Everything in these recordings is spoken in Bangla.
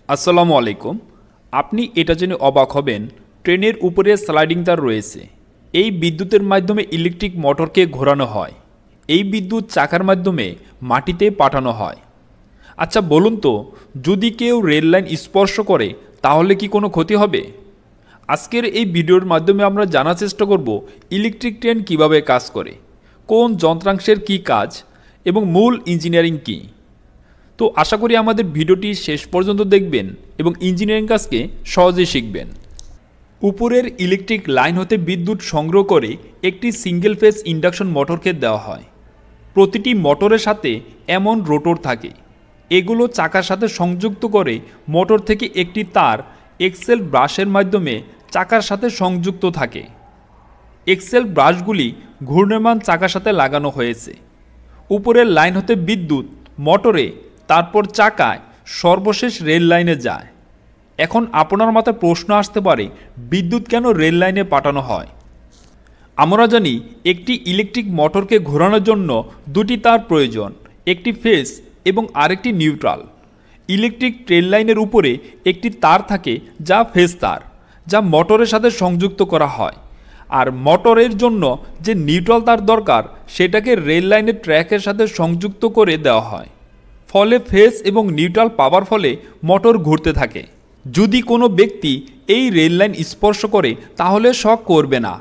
আসসালামু আলাইকুম। আপনি এটা জেনে অবাক হবেন, ট্রেনের উপরে স্লাইডিং তার রয়েছে। এই বিদ্যুতের মাধ্যমে ইলেকট্রিক মোটরকে ঘোরানো হয়। এই বিদ্যুৎ চাকার মাধ্যমে মাটিতে পাঠানো হয়। আচ্ছা বলুন তো, যদি কেউ রেল লাইন স্পর্শ করে তাহলে কি কোনো ক্ষতি হবে? আজকের এই ভিডিওর মাধ্যমে আমরা জানার চেষ্টা করব ইলেকট্রিক ট্রেন কিভাবে কাজ করে, কোন যন্ত্রাংশের কি কাজ এবং মূল ইঞ্জিনিয়ারিং কী। তো আশা করি আমাদের ভিডিওটি শেষ পর্যন্ত দেখবেন এবং ইঞ্জিনিয়ারিং কাজকে সহজেই শিখবেন। উপরের ইলেকট্রিক লাইন হতে বিদ্যুৎ সংগ্রহ করে একটি সিঙ্গেল ফেজ ইন্ডাকশন মোটরকে দেওয়া হয়। প্রতিটি মোটরের সাথে এমন রোটর থাকে, এগুলো চাকার সাথে সংযুক্ত করে মোটর থেকে একটি তার এক্সেল ব্রাশের মাধ্যমে চাকার সাথে সংযুক্ত থাকে। এক্সেল ব্রাশগুলি ঘূর্ণায়মান চাকার সাথে লাগানো হয়েছে। উপরের লাইন হতে বিদ্যুৎ মোটরে, তারপর চাকায়, সর্বশেষ রেল লাইনে যায়। এখন আপনার মাথায় প্রশ্ন আসতে পারে, বিদ্যুৎ কেন রেল লাইনে পাঠানো হয়? আমরা জানি একটি ইলেকট্রিক মোটরকে ঘোরানোর জন্য দুটি তার প্রয়োজন, একটি ফেজ এবং আরেকটি নিউট্রাল। ইলেকট্রিক ট্রেন লাইনের উপরে একটি তার থাকে যা ফেজ তার, যা মোটরের সাথে সংযুক্ত করা হয়। আর মোটরের জন্য যে নিউট্রাল তার দরকার সেটাকে রেল লাইনের ট্র্যাকের সাথে সংযুক্ত করে দেওয়া হয়। ফলে ফেজ এবং নিউট্রাল পাওয়ার ফলে মোটর ঘুরতে থাকে। যদি কোনো ব্যক্তি এই রেল লাইন স্পর্শ করে তাহলে শক করবে না,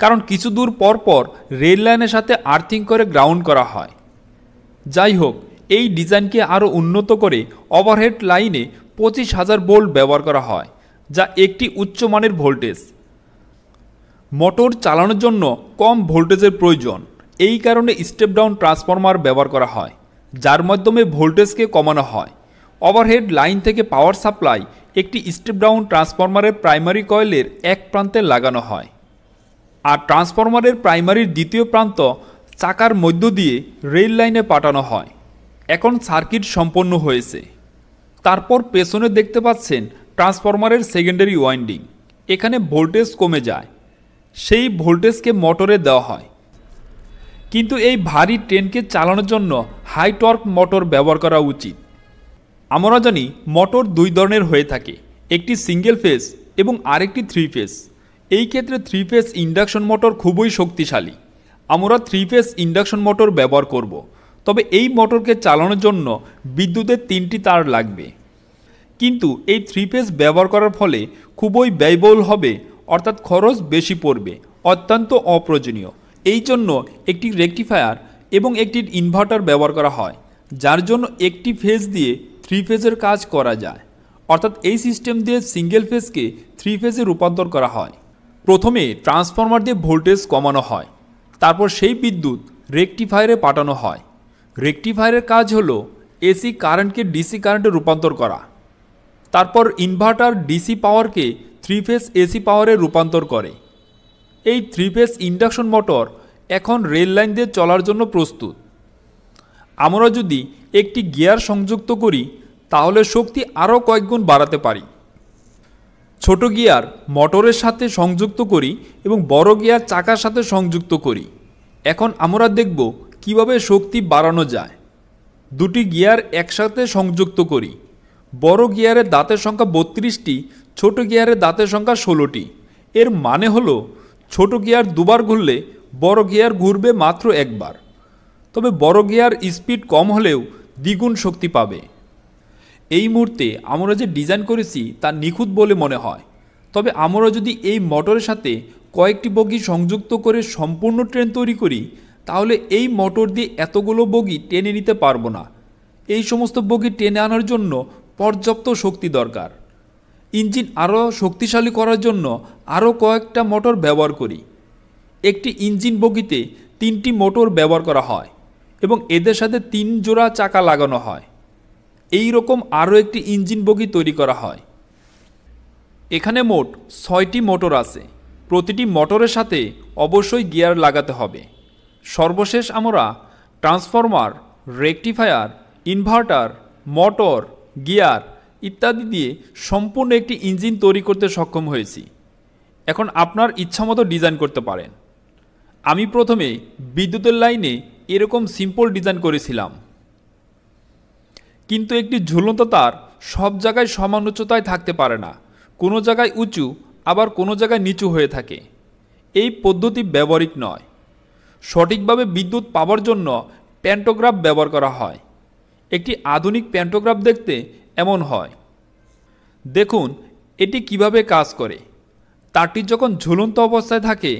কারণ কিছু দূর পর পর রেল লাইনের সাথে আর্থিং করে গ্রাউন্ড করা হয়। যাই হোক, এই ডিজাইনকে আরও উন্নত করে ওভারহেড লাইনে 25,000 ভোল্ট ব্যবহার করা হয়, যা একটি উচ্চমানের ভোল্টেজ। মোটর চালানোর জন্য কম ভোল্টেজের প্রয়োজন, এই কারণে স্টেপ ডাউন ট্রান্সফরমার ব্যবহার করা হয়, যার মাধ্যমে ভোল্টেজকে কমানো হয়। ওভারহেড লাইন থেকে পাওয়ার সাপ্লাই একটি স্টেপ ডাউন ট্রান্সফরমারের প্রাইমারি কয়েলের এক প্রান্তে লাগানো হয়, আর ট্রান্সফরমারের প্রাইমারির দ্বিতীয় প্রান্ত চাকার মধ্য দিয়ে রেল লাইনে পাঠানো হয়। এখন সার্কিট সম্পন্ন হয়েছে। তারপর পেছনে দেখতে পাচ্ছেন ট্রান্সফরমারের সেকেন্ডারি ওয়াইন্ডিং। এখানে ভোল্টেজ কমে যায়, সেই ভোল্টেজকে মোটরে দেওয়া হয়। কিন্তু এই ভারী ট্রেনকে চালানোর জন্য হাই টর্ক মোটর ব্যবহার করা উচিত। আমরা জানি মোটর দুই ধরনের হয়ে থাকে, একটি সিঙ্গেল ফেজ এবং আরেকটি থ্রি ফেজ। এই ক্ষেত্রে থ্রি ফেজ ইন্ডাকশন মোটর খুবই শক্তিশালী। আমরা থ্রি ফেজ ইন্ডাকশন মোটর ব্যবহার করব, তবে এই মোটরকে চালানোর জন্য বিদ্যুতের 3টি তার লাগবে। কিন্তু এই থ্রি ফেজ ব্যবহার করার ফলে খুবই ব্যয়বহুল হবে, অর্থাৎ খরচ বেশি পড়বে, অত্যন্ত অপ্রয়োজনীয়। এই জন্য একটি রেকটিফায়ার এবং একটি ইনভার্টার ব্যবহার করা হয়, যার জন্য একটি ফেজ দিয়ে থ্রি ফেজের কাজ করা যায়। অর্থাৎ এই সিস্টেম দিয়ে সিঙ্গেল ফেজকে থ্রি ফেজে রূপান্তর করা হয়। প্রথমে ট্রান্সফরমার দিয়ে ভোল্টেজ কমানো হয়, তারপর সেই বিদ্যুৎ রেকটিফায়ারে পাঠানো হয়। রেকটিফায়ারের কাজ হলো এসি কারেন্টকে ডিসি কারেন্টে রূপান্তর করা। তারপর ইনভার্টার ডিসি পাওয়ারকে থ্রি ফেজ এসি পাওয়ারে রূপান্তর করে। এই থ্রি ফেজ ইন্ডাকশন মোটর এখন রেল লাইন দিয়ে চলার জন্য প্রস্তুত। আমরা যদি একটি গিয়ার সংযুক্ত করি তাহলে শক্তি আরও কয়েকগুণ বাড়াতে পারি। ছোট গিয়ার মোটরের সাথে সংযুক্ত করি এবং বড় গিয়ার চাকার সাথে সংযুক্ত করি। এখন আমরা দেখব কিভাবে শক্তি বাড়ানো যায়। দুটি গিয়ার একসাথে সংযুক্ত করি। বড় গিয়ারের দাঁতের সংখ্যা 32টি, ছোট গিয়ারের দাঁতের সংখ্যা 16টি। এর মানে হলো ছোট গিয়ার দুবার ঘুরলে বড় গিয়ার ঘুরবে মাত্র একবার। তবে বড় গিয়ার স্পিড কম হলেও দ্বিগুণ শক্তি পাবে। এই মুহূর্তে আমরা যে ডিজাইন করেছি তা নিখুঁত বলে মনে হয়, তবে আমরা যদি এই মোটরের সাথে কয়েকটি বগি সংযুক্ত করে সম্পূর্ণ ট্রেন তৈরি করি তাহলে এই মোটর দিয়ে এতগুলো বগি টেনে নিতে পারবো না। এই সমস্ত বগি টেনে আনার জন্য পর্যাপ্ত শক্তি দরকার। ইঞ্জিন আরও শক্তিশালী করার জন্য আরও কয়েকটা মোটর ব্যবহার করি। একটি ইঞ্জিন বগিতে 3টি মোটর ব্যবহার করা হয় এবং এদের সাথে 3 জোড়া চাকা লাগানো হয়। এই রকম আরও একটি ইঞ্জিন বগি তৈরি করা হয়। এখানে মোট 6টি মোটর আছে। প্রতিটি মোটরের সাথে অবশ্যই গিয়ার লাগাতে হবে। সর্বশেষ আমরা transformer, rectifier, inverter, motor, gear ইত্যাদি দিয়ে সম্পূর্ণ একটি ইঞ্জিন তৈরি করতে সক্ষম হয়েছি। এখন আপনার ইচ্ছামতো ডিজাইন করতে পারেন। আমি প্রথমে বিদ্যুতের লাইনে এরকম সিম্পল ডিজাইন করেছিলাম, কিন্তু একটি ঝুলন্ত তার সব জায়গায় সমান উচ্চতায় থাকতে পারে না, কোনো জায়গায় উঁচু আবার কোনো জায়গায় নিচু হয়ে থাকে। এই পদ্ধতি ব্যবহারিক নয়। সঠিকভাবে বিদ্যুৎ পাওয়ার জন্য প্যান্টোগ্রাফ ব্যবহার করা হয়। একটি আধুনিক প্যান্টোগ্রাফ দেখতে এমন হয়। দেখুন এটি কিভাবে কাজ করে। তারটি যখন ঝুলন্ত অবস্থায় থাকে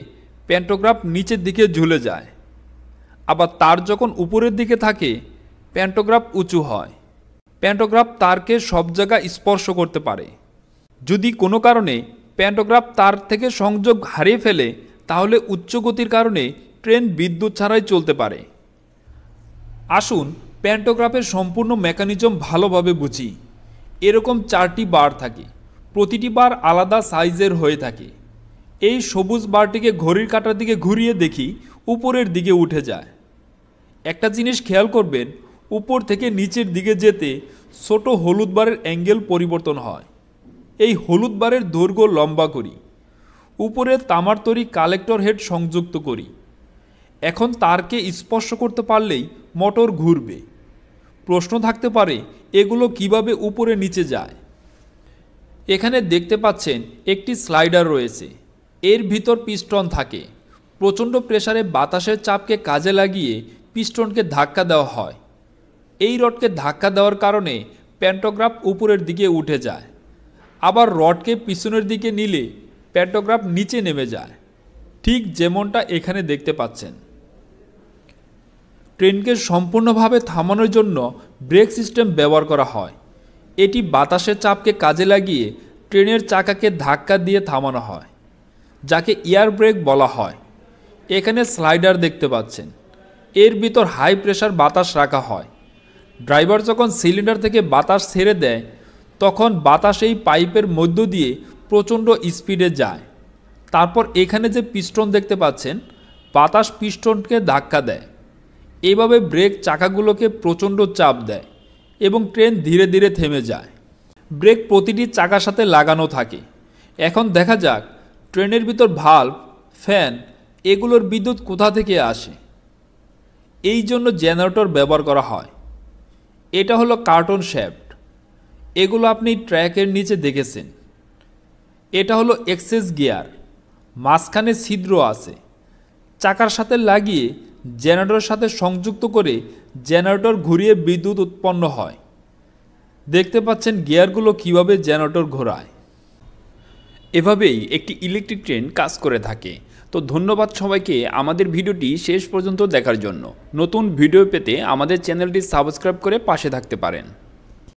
প্যান্টোগ্রাফ নিচের দিকে ঝুলে যায়, আবার তার যখন উপরের দিকে থাকে প্যান্টোগ্রাফ উঁচু হয়। প্যান্টোগ্রাফ তারকে সব জায়গায় স্পর্শ করতে পারে। যদি কোনো কারণে প্যান্টোগ্রাফ তার থেকে সংযোগ হারিয়ে ফেলে তাহলে উচ্চ গতির কারণে ট্রেন বিদ্যুৎ ছাড়াই চলতে পারে। আসুন প্যান্টোগ্রাফের সম্পূর্ণ মেকানিজম ভালোভাবে বুঝি। এরকম 4টি বার থাকে, প্রতিটি বার আলাদা সাইজের হয়ে থাকে। এই সবুজ বারটিকে ঘড়ির কাঁটার দিকে ঘুরিয়ে দেখি উপরের দিকে উঠে যায়। একটা জিনিস খেয়াল করবেন, উপর থেকে নিচের দিকে যেতে ছোট হলুদ বারের অ্যাঙ্গেল পরিবর্তন হয়। এই হলুদ বারের দৈর্ঘ্য লম্বা করি, উপরে তামার তৈরি কালেক্টর হেড সংযুক্ত করি। এখন তারকে স্পর্শ করতে পারলেই মোটর ঘুরবে। প্রশ্ন থাকতে পারে এগুলো কিভাবে উপরে নিচে যায়। এখানে দেখতে পাচ্ছেন একটি স্লাইডার রয়েছে, এর ভিতর পিস্টন থাকে। প্রচণ্ড প্রেসারে বাতাসের চাপকে কাজে লাগিয়ে পিস্টনকে ধাক্কা দেওয়া হয়। এই রডকে ধাক্কা দেওয়ার কারণে প্যান্টোগ্রাফ উপরের দিকে উঠে যায়, আবার রডকে পিছনের দিকে নিলে প্যান্টোগ্রাফ নিচে নেমে যায়, ঠিক যেমনটা এখানে দেখতে পাচ্ছেন। ট্রেনকে সম্পূর্ণভাবে থামানোর জন্য ব্রেক সিস্টেম ব্যবহার করা হয়। এটি বাতাসের চাপকে কাজে লাগিয়ে ট্রেনের চাকাকে ধাক্কা দিয়ে থামানো হয়, যাকে এয়ার ব্রেক বলা হয়। এখানে স্লাইডার দেখতে পাচ্ছেন, এর ভিতর হাই প্রেসার বাতাস রাখা হয়। ড্রাইভার যখন সিলিন্ডার থেকে বাতাস ছেড়ে দেয় তখন বাতাস এই পাইপের মধ্য দিয়ে প্রচণ্ড স্পিডে যায়। তারপর এখানে যে পিস্টন দেখতে পাচ্ছেন, বাতাস পিস্টনকে ধাক্কা দেয়। এইভাবে ব্রেক চাকাগুলোকে প্রচণ্ড চাপ দেয় এবং ট্রেন ধীরে ধীরে থেমে যায়। ব্রেক প্রতিটি চাকার সাথে লাগানো থাকে। এখন দেখা যাক ট্রেনের ভিতর ভাল্ব, ফ্যান এগুলোর বিদ্যুৎ কোথা থেকে আসে। এই জন্য জেনারেটর ব্যবহার করা হয়। এটা হলো কার্টন শ্যাফট, এগুলো আপনি ট্র্যাকের নিচে দেখেছেন। এটা হলো এক্সেস গিয়ার, মাঝখানে ছিদ্র আছে। চাকার সাথে লাগিয়ে জেনারেটরের সাথে সংযুক্ত করে জেনারেটর ঘুরিয়ে বিদ্যুৎ উৎপন্ন হয়। দেখতে পাচ্ছেন গিয়ারগুলো কিভাবে জেনারেটর ঘোরায়। এভাবেই একটি ইলেকট্রিক ট্রেন কাজ করে থাকে। তো ধন্যবাদ সবাইকে আমাদের ভিডিওটি শেষ পর্যন্ত দেখার জন্য। নতুন ভিডিও পেতে আমাদের চ্যানেলটি সাবস্ক্রাইব করে পাশে থাকতে পারেন।